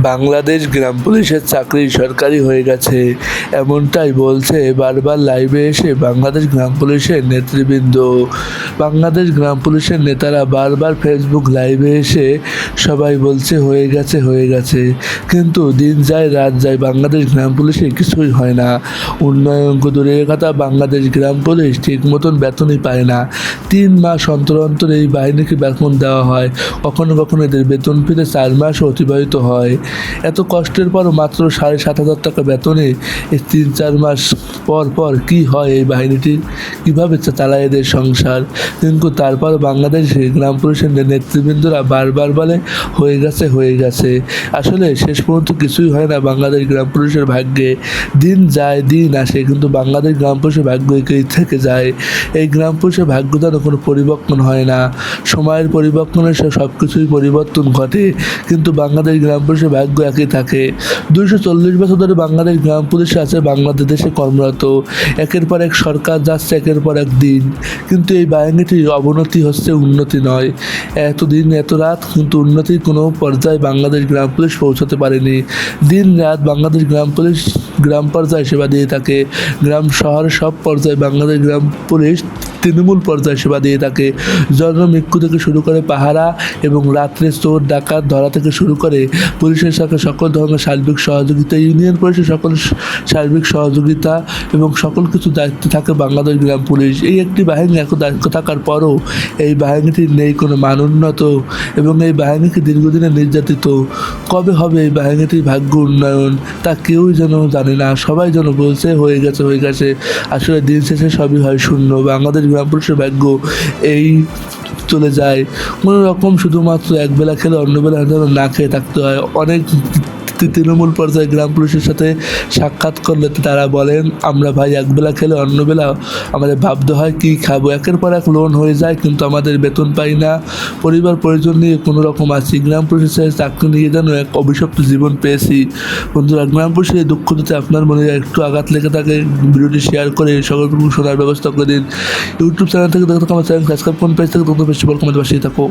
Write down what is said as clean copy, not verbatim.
বাংলাদেশ গ্রাম পুলিশের চাকরি সরকারি হয়ে গেছে, এমনটাই বলছে বারবার লাইভে এসে বাংলাদেশ গ্রাম পুলিশের নেতৃবৃন্দ। বাংলাদেশ গ্রাম পুলিশের নেতারা বারবার ফেসবুক লাইভে এসে সবাই বলছে হয়ে গেছে, কিন্তু দিন যায় রাত যায় বাংলাদেশ গ্রাম পুলিশে কিছুই হয় না। উন্নয়ন দূরের কথা, বাংলাদেশ গ্রাম পুলিশ ঠিক মতন বেতনই পায় না। 3 মাস অন্তর অন্তর এই বাহিনীকে বেতন দেওয়া হয়, কখনো কখনো এদের বেতন পেতে 4 মাসও অতিবাহিত হয়। এত কষ্টের পরও মাত্র 7,500 টাকা বেতনে এই 3-4 মাস পর পর কী হয় এই বাহিনীটির, কীভাবে চালায় এদের সংসার। কিন্তু তারপর বাংলাদেশে গ্রাম পুলিশের নেতৃবৃন্দরা বারবার বলে হয়ে গেছে। আসলে শেষ পর্যন্ত কিছুই হয় না বাংলাদেশ গ্রাম পুলিশের ভাগ্যে। দিন যায় দিন আসে, কিন্তু বাংলাদেশ গ্রাম পুলিশের ভাগ্য একই থেকে যায়। এই গ্রাম পুলিশের ভাগ্য যেন কোনো পরিবর্তন হয় না। সময়ের পরিবর্তনের সব কিছুই পরিবর্তন ঘটে, কিন্তু বাংলাদেশ গ্রাম পুলিশের ভাগ্য একই থাকে। 240 বছর ধরে বাংলাদেশ গ্রাম পুলিশ আছে বাংলাদেশে কর্মরত। একের পর এক সরকার যাচ্ছে, একের পর এক দিন, কিন্তু এই বাহিনীটির অবনতি হচ্ছে, উন্নতি নয়। এত দিন এত রাত, কিন্তু উন্নতির কোনো পর্যায়ে বাংলাদেশ গ্রাম পুলিশ পৌঁছাতে পারেনি। দিন রাত বাংলাদেশ গ্রাম পুলিশ গ্রাম পর্যায়ে সেবা দিয়ে থাকে। গ্রাম শহরের সব পর্যায়ে বাংলাদেশ গ্রাম পুলিশ তৃণমূল পর্যায়ে সেবা দিয়ে থাকে। জনমৃত্যু থেকে শুরু করে পাহারা এবং রাত্রে চোর ডাকাত ধরা থেকে শুরু করে পুলিশের সাথে সকল ধরনের সার্বিক সহযোগিতা, ইউনিয়ন পরিষদের সকল সার্বিক সহযোগিতা এবং সকল কিছু দায়িত্ব থাকে বাংলাদেশ গ্রাম পুলিশ। এই একটি বাহিনী এত দায়িত্ব থাকার পরও এই বাহিনীটির নেই কোনো মানোন্নত, এবং এই বাহিনীকে দীর্ঘদিনে নির্যাতিত। কবে হবে এই বাহিনীটির ভাগ্য উন্নয়ন তা কেউই যেন জানে না। সবাই যেন বলছে হয়ে গেছে। আসলে দিন শেষে সবই হয় শূন্য। বাংলাদেশ গ্রাম পুলিশের ভাগ্য এই চলে যায় কোনো রকম, শুধুমাত্র একবেলা খেলে অন্য বেলা যেন না খেয়ে থাকতে হয়। অনেক তৃণমূল পর্যায়ে গ্রাম পুলিশের সাথে সাক্ষাৎ করলে তারা বলেন, আমরা ভাই একবেলা খেলে অন্য বেলা আমাদের ভাবতে হয় কী খাবো। একের পর এক লোন হয়ে যায়, কিন্তু আমাদের বেতন পাই না। পরিবার পরিজন নিয়ে কোনো রকম আছি। গ্রাম পুলিশের চাকরি নিয়ে যেন এক অভিশপ্ত জীবন পেয়েছি। বন্ধুরা, গ্রাম পুলিশের এই দুঃখ দিতে আপনার মনে একটু আঘাত লেগে থাকে, ভিডিওটি শেয়ার করে সকলকে শোনার ব্যবস্থা করে দিন। ইউটিউব চ্যানেল থেকে দেখতে আমার চ্যানেল সাবস্ক্রাইব করুন, পেজ থেকে দেখতে ফেসবুক কমেন্ট পাশেই থাকো।